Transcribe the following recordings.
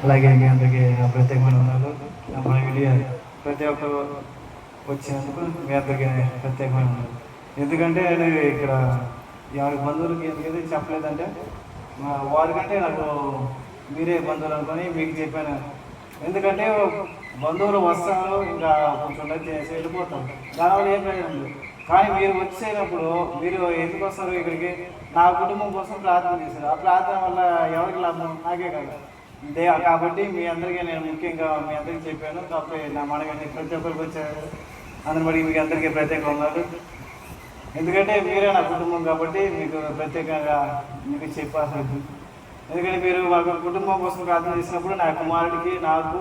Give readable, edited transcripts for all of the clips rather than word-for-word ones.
అలాగే మీ అందరికీ ప్రత్యేకమైన వందనాలు. మన వీడియో ప్రతి ఒక్కరు వచ్చినందుకు మీ అందరికీ ప్రత్యేకమైన వందనాలు. ఎందుకంటే నేను ఇక్కడ ఎవరి బంధువులకి ఎందుకంటే చెప్పలేదంటే వారికంటే నాకు మీరే బంధువులు అనుకొని మీకు చెప్పాను. ఎందుకంటే బంధువులు వస్తారు, ఇంకా కొంచెం చేసి వెళ్ళిపోతాం, దానివల్ల ఏం ప్రయోజనం లేదు. కానీ మీరు వచ్చేటప్పుడు మీరు ఎందుకు వస్తారు ఇక్కడికి? నా కుటుంబం కోసం ప్రార్థన చేశారు. ఆ ప్రార్థన వల్ల ఎవరికి లాభం? నాకే కదా. కాబట్టి మీ అందరికీ నేను ముఖ్యంగా మీ అందరికీ చెప్పాను. కాబట్టి నా మనకి ప్రతి ఒక్కరికి వచ్చారు, అందరి బట్టి మీకు అందరికీ ప్రత్యేకంగా ఉన్నారు. ఎందుకంటే మీరే నా కుటుంబం కాబట్టి మీకు ప్రత్యేకంగా మీకు చెప్పాల్సి. ఎందుకంటే మీరు మా కుటుంబం కోసం ప్రార్థన చేసినప్పుడు నా కుమారుడికి, నాకు,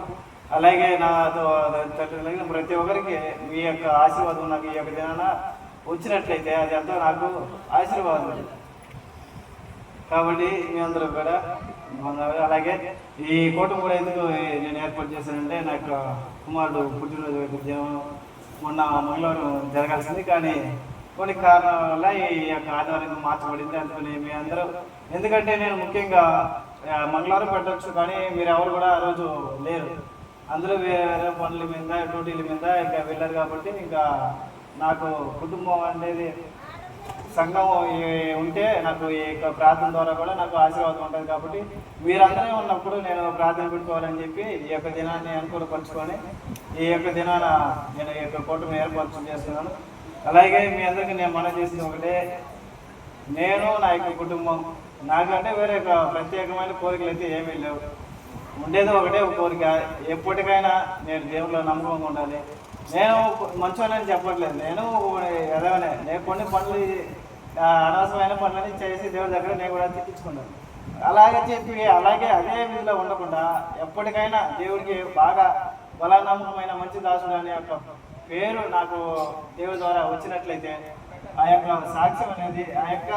అలాగే నాతో తల్లిదండ్రులకి, ప్రతి ఒక్కరికి మీ యొక్క ఆశీర్వాదం నాకు ఈ యొక్క దినాన వచ్చినట్లయితే అది ఎంతో నాకు ఆశీర్వాదం. కాబట్టి మీ అందరూ కూడా అలాగే ఈ కూటమి కూడా ఎందుకు నేను ఏర్పాటు చేశానంటే, నా యొక్క కుమారుడు పుట్టినరోజు మొన్న మంగళవారం జరగాల్సింది, కానీ కొన్ని కారణాల వల్ల ఈ యొక్క ఆదివారం మార్చబడింది. అందుకని మీ అందరూ, ఎందుకంటే నేను ముఖ్యంగా మంగళవారం పెట్టవచ్చు, కానీ మీరు ఎవరు కూడా ఆ రోజు లేరు, అందరూ వేరే వేరే పనుల మీద, డ్యూటీల మీద ఇంకా వెళ్ళారు. కాబట్టి ఇంకా నాకు కుటుంబం అనేది సంఘం ఉంటే నాకు ఈ యొక్క ప్రార్థన ద్వారా కూడా నాకు ఆశీర్వాదం ఉంటుంది. కాబట్టి మీరందరూ ఉన్నప్పుడు నేను ప్రార్థన పెట్టుకోవాలని చెప్పి ఈ యొక్క దినాన్ని అనుకూలపరుచుకొని ఈ యొక్క దినాన నేను ఈ యొక్క కూటమి ఏర్పాటు చేస్తున్నాను. అలాగే మీ అందరికీ నేను మనం చేసింది ఒకటే, నేను నా యొక్క కుటుంబం, నాకంటే వేరే ప్రత్యేకమైన కోరికలు అయితే ఏమీ లేవు. ఉండేది ఒకటే ఒక కోరిక, ఎప్పటికైనా నేను దేవుళ్ళలో నమ్మకంగా ఉండాలి. నేను మంచోనని చెప్పట్లేదు, నేను ఎదవనే. నేను కొన్ని పనులు అనవసరమైన పనులని చేసి దేవుడి దగ్గర నేను కూడా తిట్టించుకున్నాను. అలాగే చెప్పి అలాగే అదే విధిలో ఉండకుండా ఎప్పటికైనా దేవుడికి బాగా బలనమ్మకమైన మంచి దాసుడు అనే యొక్క పేరు నాకు దేవుడి ద్వారా వచ్చినట్లయితే, ఆ యొక్క సాక్ష్యం అనేది, ఆ యొక్క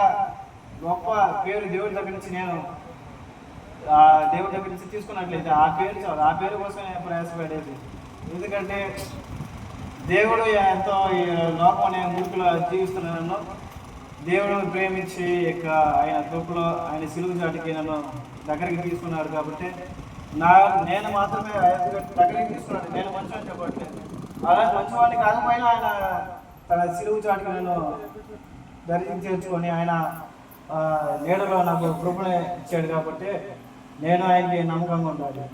గొప్ప పేరు దేవుడి దగ్గర నుంచి నేను దేవుడి దగ్గర నుంచి తీసుకున్నట్లయితే ఆ పేరు చాలు. ఆ పేరు కోసం నేను ప్రయాసపడేది. ఎందుకంటే దేవుడు ఎంతో ఈ లోకం అనే మురుకులో జీవిస్తున్నాను. దేవుడు ప్రేమించి ఆయన కృపలో ఆయన సిలువ చాటికి నన్ను దగ్గరికి తీసుకున్నాడు. కాబట్టి నేను మాత్రమే దగ్గరికి తీసుకున్నాడు. నేను మంచివాడిని చెప్పట్లేదు, అలా మంచివాడిని కాకపోయినా ఆయన తన సిలువ చాటికి నన్ను దర్శనం చేర్చుకొని ఆయన నీడలో నాకు కృపను ఇచ్చాడు. కాబట్టి నేను ఆయనకి నమ్మకంగా ఉండాలి.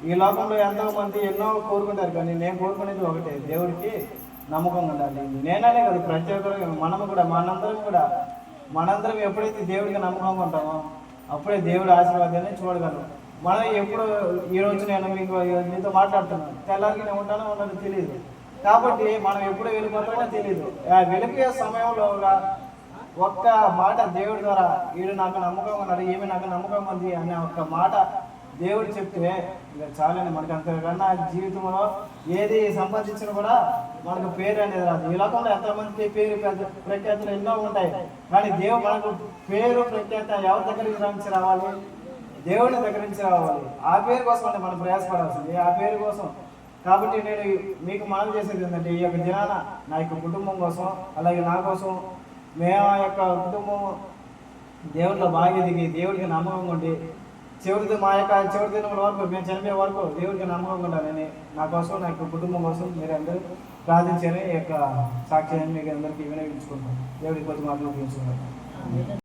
ఈ లోకంలో ఎంతోమంది ఎన్నో కోరుకుంటారు, కానీ నేను కోరుకునేది ఒకటే, దేవుడికి నమ్మకంగా ఉండాలి. నేననే కాదు, ప్రతి ఒక్కరు మనము కూడా మనందరం ఎప్పుడైతే దేవుడికి నమ్మకంగా ఉంటామో అప్పుడే దేవుడి ఆశీర్వాదాన్ని చూడగలం. మనం ఎప్పుడు ఈరోజు నేను మీతో మాట్లాడుతున్నాను, తెల్లారికి నేను ఉంటానో ఉండదో తెలియదు. కాబట్టి మనం ఎప్పుడు వెళ్ళిపోతామో తెలియదు. వెళ్ళిపోయే సమయంలో ఒక్క మాట దేవుడి ద్వారా, వీడు నాకు నమ్మకంగా ఉన్నాడు, ఈమె నాకు నమ్మకంగా ఉంది అనే ఒక్క మాట దేవుడు చెప్తే ఇక చాలని. మనకు అంతకన్నా జీవితంలో ఏది సంపాదించినా కూడా మనకు పేరు అనేది రాదు. ఈ లోకంలో ఎంతమందికి పేరు ప్రఖ్యాతులు ఎన్నో ఉంటాయి, కానీ దేవుడు మనకు పేరు ప్రఖ్యాత ఎవరి దగ్గరికి నుంచి రావాలి? దేవుడి దగ్గర నుంచి రావాలి. ఆ పేరు కోసం అంటే మనం ప్రయాసపడాల్సింది, ఆ పేరు కోసం. కాబట్టి నేను మీకు మనం చేసేది ఏంటంటే, ఈ యొక్క దినాన నా యొక్క కుటుంబం కోసం, అలాగే నా కోసం, మేము ఆ యొక్క కుటుంబం దేవుడిలో బాగా ఎదిగి దేవుడికి నమ్మకంగా ఉండి మా యొక్క చివరి దినం వరకు, మేము చనిపోయే వరకు దేవుడికి నమ్మకంగా ఉండాలని నా కోసం, నా యొక్క కుటుంబం కోసం మీరు అందరూ ప్రార్థించాలని ఈ యొక్క సాక్ష్యాన్ని మీకు అందరికీ వినియోగించుకుంటాం. దేవుడికి కొద్ది మాటలు తీసుకుంటాం.